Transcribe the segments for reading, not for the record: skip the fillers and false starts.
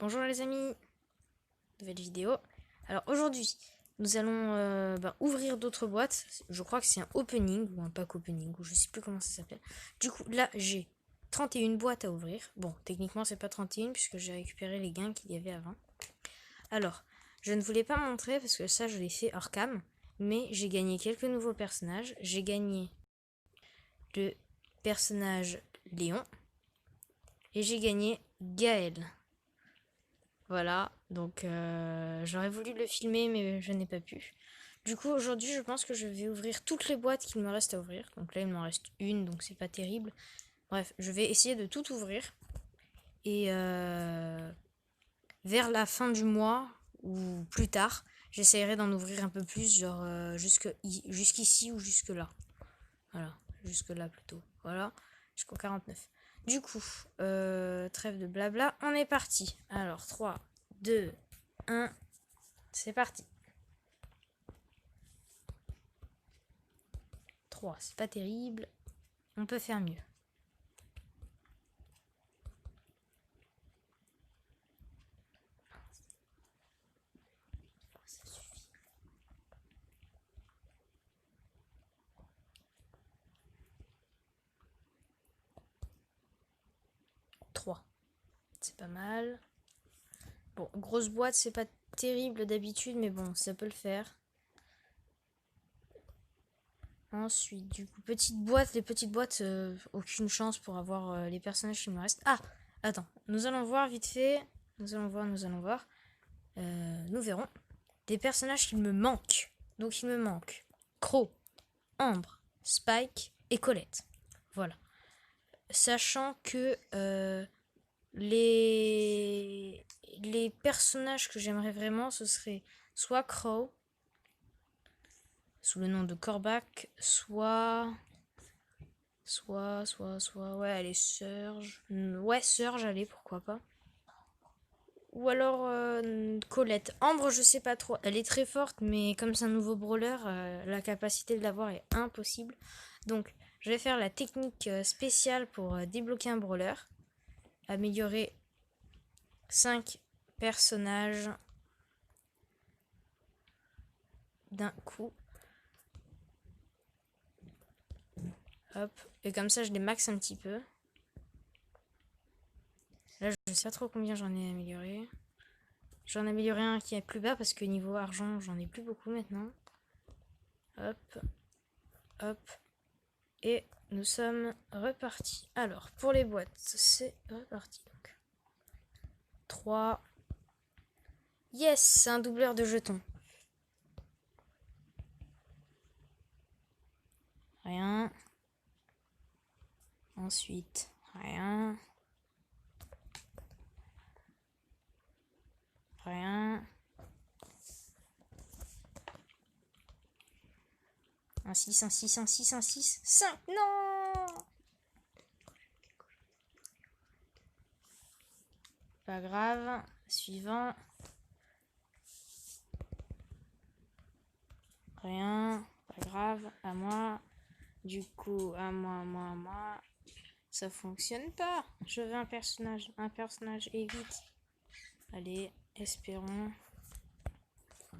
Bonjour les amis, nouvelle vidéo. Alors aujourd'hui, nous allons ouvrir d'autres boîtes. Je crois que c'est un opening ou un pack opening ou je sais plus comment ça s'appelle. Du coup, là j'ai 31 boîtes à ouvrir. Bon, techniquement c'est pas 31 puisque j'ai récupéré les gains qu'il y avait avant. Alors, je ne voulais pas montrer parce que ça je l'ai fait hors cam, mais j'ai gagné quelques nouveaux personnages. J'ai gagné le personnage Léon et j'ai gagné Gaël. Voilà, donc j'aurais voulu le filmer mais je n'ai pas pu. Du coup aujourd'hui je pense que je vais ouvrir toutes les boîtes qu'il me reste à ouvrir. Donc là il m'en reste une donc c'est pas terrible. Bref, je vais essayer de tout ouvrir. Et vers la fin du mois ou plus tard, j'essaierai d'en ouvrir un peu plus, genre jusqu'ici ou jusque là. Voilà, jusque là plutôt. Voilà, jusqu'au 49. Du coup, trêve de blabla, on est parti. Alors 3, 2, 1, c'est parti. 3, c'est pas terrible. On peut faire mieux. Ça suffit. 3, c'est pas mal. Bon, grosse boîte, c'est pas terrible d'habitude, mais bon, ça peut le faire. Ensuite, du coup, petite boîte. Les petites boîtes, aucune chance pour avoir les personnages qui me restent. Ah, attends, nous allons voir vite fait. Nous allons voir. Nous verrons. Des personnages qui me manquent. Donc, il me manque Crow, Ambre, Spike et Colette. Voilà. Sachant que les personnages que j'aimerais vraiment, ce serait soit Crow, sous le nom de Corbac, soit, ouais, allez, Surge. Ouais, Surge, allez, pourquoi pas. Ou alors Colette. Ambre, je sais pas trop. Elle est très forte, mais comme c'est un nouveau brawler, la capacité de l'avoir est impossible. Donc, je vais faire la technique spéciale pour débloquer un brawler. Améliorer 5 personnages d'un coup. Hop. Et comme ça, je les max un petit peu. Là, je sais pas trop combien j'en ai amélioré. J'en ai amélioré un qui est plus bas parce que niveau argent, j'en ai plus beaucoup maintenant. Hop. Hop. Et nous sommes repartis. Alors, pour les boîtes, c'est reparti. Donc. 3. Yes, c'est un doubleur de jetons. Rien. Ensuite, rien. Rien. Un 6, un 6, un 6, un 6. 5. Non! Pas grave. Suivant. Rien. Pas grave. À moi. Du coup, à moi. Ça fonctionne pas. Je veux un personnage. Un personnage et vite. Allez, espérons.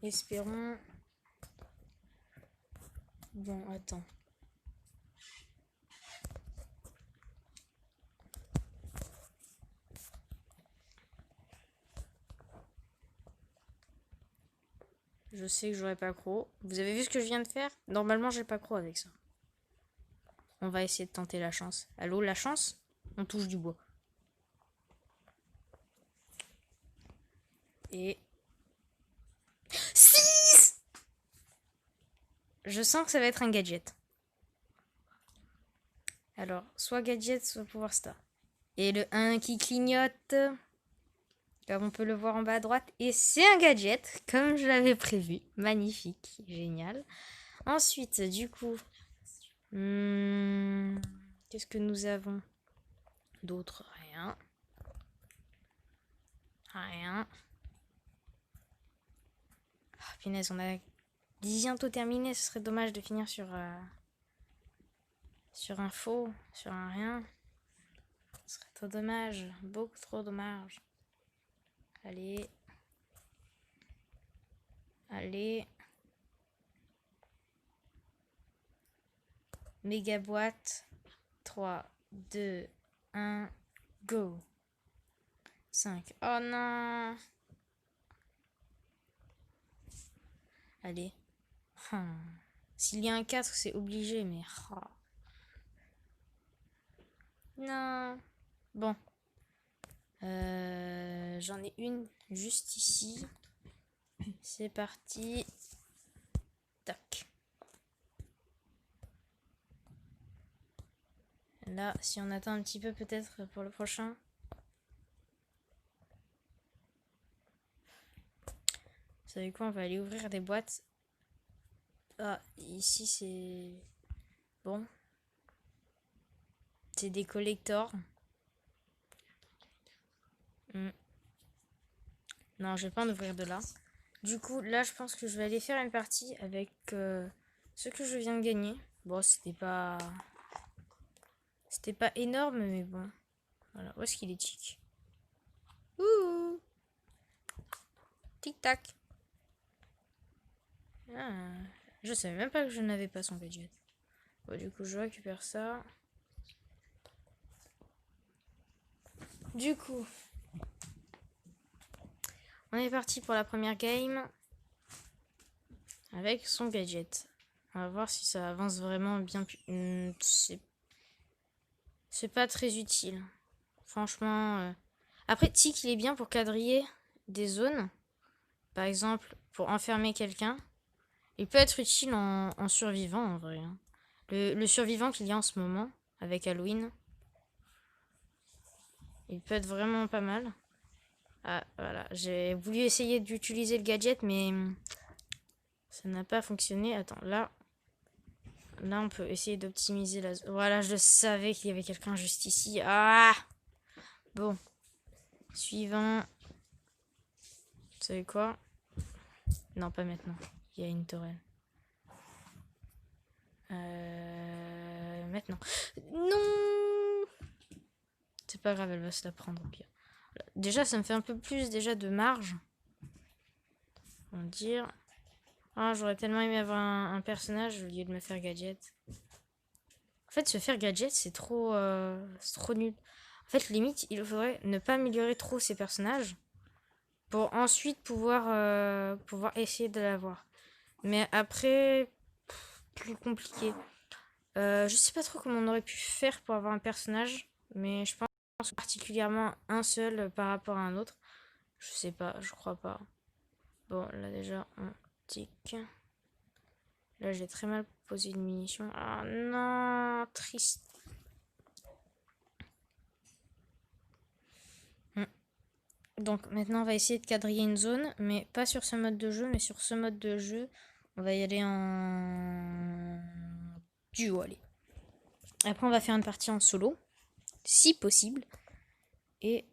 Espérons. Bon, attends. Je sais que j'aurai pas Crow. Vous avez vu ce que je viens de faire? Normalement, j'ai pas Crow avec ça. On va essayer de tenter la chance. Allô, la chance? On touche du bois. Et... 6! Je sens que ça va être un gadget. Alors, soit gadget, soit pouvoir star. Et le 1 qui clignote, comme on peut le voir en bas à droite. Et c'est un gadget, comme je l'avais prévu. Magnifique, génial. Ensuite, du coup... qu'est-ce que nous avons d'autre? Rien. Rien. Oh, punaise, on a bientôt terminé. Ce serait dommage de finir sur un faux, sur un rien. Ce serait trop dommage. Beaucoup trop dommage. Allez. Allez. Méga boîte. 3, 2, 1, go. 5. Oh non. Allez. S'il y a un 4, c'est obligé, mais... Non. Bon. J'en ai une juste ici. C'est parti. Tac. Là, si on attend un petit peu peut-être pour le prochain. Vous savez quoi, on va aller ouvrir des boîtes. Ah, ici c'est... Bon. C'est des collectors. Non, je vais pas en ouvrir de là. Du coup, là, je pense que je vais aller faire une partie avec ce que je viens de gagner. Bon, c'était pas... C'était pas énorme, mais bon. Voilà, où est-ce qu'il est, tic? Ouh! Tic-tac. Ah, je savais même pas que je n'avais pas son gadget. Bon, du coup, je récupère ça. Du coup, on est parti pour la première game avec son gadget. On va voir si ça avance vraiment bien. C'est pas très utile. Franchement. Après, Tic, il est bien pour quadriller des zones. Par exemple, pour enfermer quelqu'un. Il peut être utile en survivant, en vrai. Le survivant qu'il y a en ce moment, avec Halloween. Il peut être vraiment pas mal. Ah, voilà. J'ai voulu essayer d'utiliser le gadget, mais ça n'a pas fonctionné. Attends, là, on peut essayer d'optimiser la zone. Voilà, je savais qu'il y avait quelqu'un juste ici. Ah! Bon. Suivant. Vous savez quoi? Non, pas maintenant. Il y a une tourelle. Maintenant. Non! C'est pas grave, elle va se la prendre au pire. Déjà, ça me fait un peu plus déjà de marge. On va dire. Ah, j'aurais tellement aimé avoir un personnage au lieu de me faire gadget. En fait, se faire gadget, c'est trop nul. En fait, limite, il faudrait ne pas améliorer trop ses personnages pour ensuite pouvoir essayer de l'avoir. Mais après, plus compliqué. Je sais pas trop comment on aurait pu faire pour avoir un personnage, mais je pense particulièrement un seul par rapport à un autre. Je sais pas, je crois pas. Bon, là déjà, on tic. Là, j'ai très mal posé une munition. Ah non, triste. Donc maintenant, on va essayer de quadriller une zone, mais pas sur ce mode de jeu, mais sur ce mode de jeu, on va y aller en duo, allez. Après, on va faire une partie en solo, si possible. Et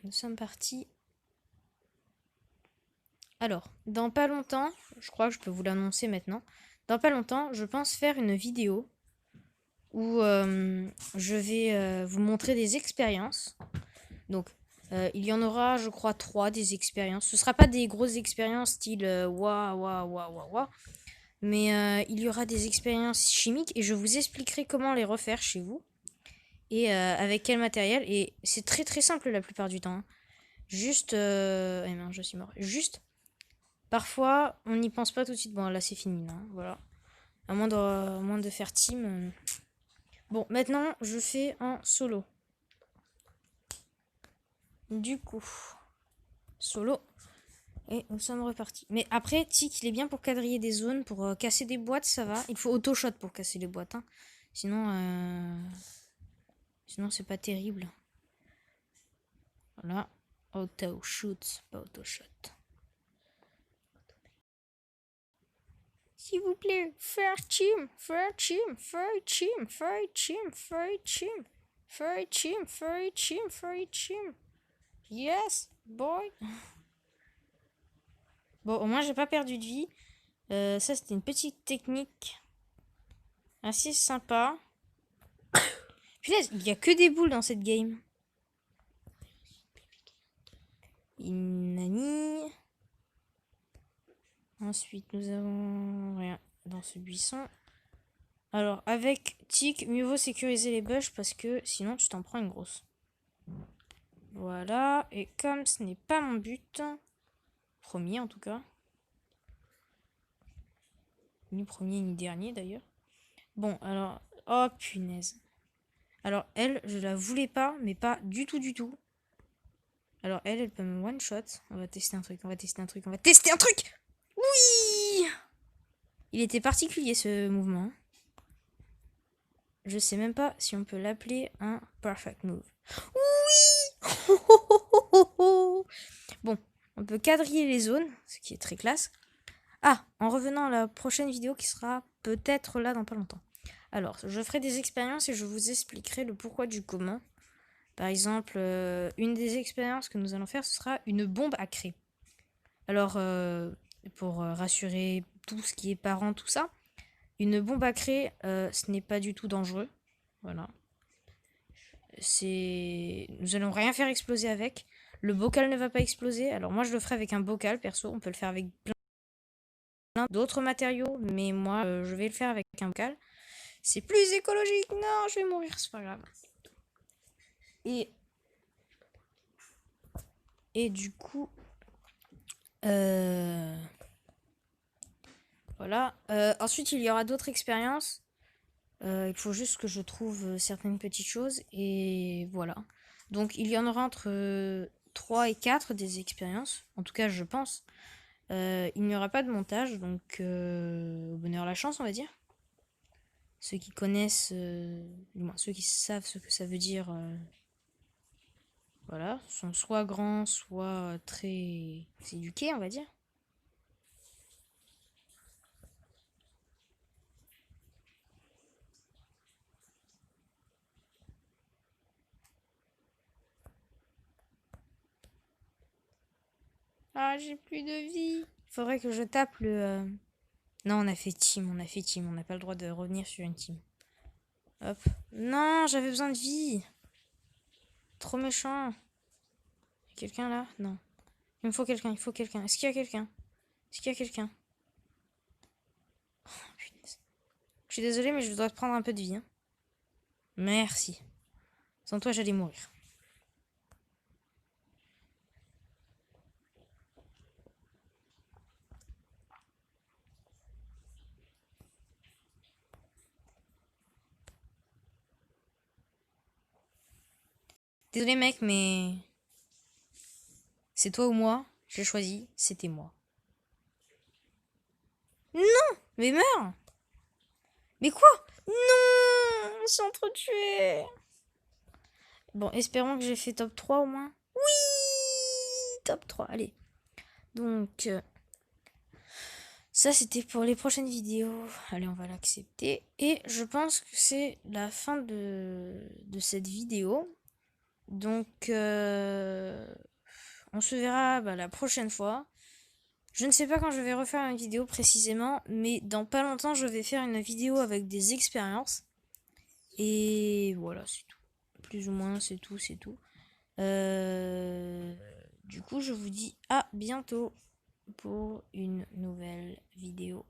nous sommes partis. Alors, dans pas longtemps, je crois que je peux vous l'annoncer maintenant. Dans pas longtemps, je pense faire une vidéo où je vais vous montrer des expériences. Donc, il y en aura, je crois, 3 des expériences. Ce ne sera pas des grosses expériences style waouh, waouh, waouh, waouh, waouh. Mais il y aura des expériences chimiques et je vous expliquerai comment les refaire chez vous. Et avec quel matériel. Et c'est très très simple la plupart du temps. Juste. Eh non, je suis mort. Juste. Parfois, on n'y pense pas tout de suite. Bon, là, c'est fini. Là, voilà. À moins de faire team. Bon, maintenant, je fais en solo. Du coup, solo. Et nous sommes repartis. Mais après, Tic, il est bien pour quadriller des zones, pour casser des boîtes, ça va. Il faut auto-shot pour casser les boîtes. Hein. Sinon, c'est pas terrible. Voilà. Auto-shoot, pas auto-shot. S'il vous plaît, faire team, faire team, faire team, faire team, faire team, faire team, faire team, faire team. Yes, boy. Bon, au moins, j'ai pas perdu de vie. Ça, c'était une petite technique assez sympa. Punaise, il y a que des boules dans cette game. Ensuite, nous avons rien dans ce buisson. Alors, avec Tic, mieux vaut sécuriser les bûches parce que sinon tu t'en prends une grosse. Voilà, et comme ce n'est pas mon but, premier en tout cas, ni premier ni dernier d'ailleurs. Bon, alors, oh punaise. Alors elle, je la voulais pas, mais pas du tout du tout. Alors elle peut me one shot. On va tester un truc, on va tester un truc, on va tester un truc. Oui! Il était particulier ce mouvement. Je sais même pas si on peut l'appeler un perfect move. Oui! Bon, on peut quadriller les zones, ce qui est très classe. Ah, en revenant à la prochaine vidéo qui sera peut-être là dans pas longtemps. Alors, je ferai des expériences et je vous expliquerai le pourquoi du comment. Par exemple, une des expériences que nous allons faire, ce sera une bombe à craie. Alors, pour rassurer tout ce qui est parents, tout ça, une bombe à craie, ce n'est pas du tout dangereux. Voilà. Nous allons rien faire exploser avec. Le bocal ne va pas exploser. Alors moi, je le ferai avec un bocal, perso. On peut le faire avec plein d'autres matériaux. Mais moi, je vais le faire avec un bocal. C'est plus écologique. Non, je vais mourir, c'est pas grave. Et du coup... voilà. Ensuite, il y aura d'autres expériences. Il faut juste que je trouve certaines petites choses. Et voilà. Donc, il y en aura entre 3 et 4 des expériences. En tout cas, je pense. Il n'y aura pas de montage. Donc, au bonheur la chance, on va dire. Ceux qui connaissent, du moins ceux qui savent ce que ça veut dire, voilà, sont soit grands, soit très éduqués, on va dire. Ah, j'ai plus de vie. Faudrait que je tape le... Non, on a fait team, on a fait team. On n'a pas le droit de revenir sur une team. Hop. Non, j'avais besoin de vie. Trop méchant. Quelqu'un là? Non. Il me faut quelqu'un, il faut quelqu'un. Est-ce qu'il y a quelqu'un? Est-ce qu'il y a quelqu'un? Oh, punaise. Je suis désolée, mais je dois te prendre un peu de vie. Hein. Merci. Sans toi, j'allais mourir. Désolé mec, mais c'est toi ou moi. J'ai choisi, c'était moi. Non, mais meurs. Mais quoi? Non, on s'entretuer. Bon, espérons que j'ai fait top 3 au moins. Oui, top 3, allez. Donc, ça c'était pour les prochaines vidéos. Allez, on va l'accepter. Et je pense que c'est la fin de cette vidéo. Donc, on se verra la prochaine fois. Je ne sais pas quand je vais refaire une vidéo précisément, mais dans pas longtemps, je vais faire une vidéo avec des expériences. Et voilà, c'est tout. Plus ou moins, c'est tout, c'est tout. Du coup, je vous dis à bientôt pour une nouvelle vidéo.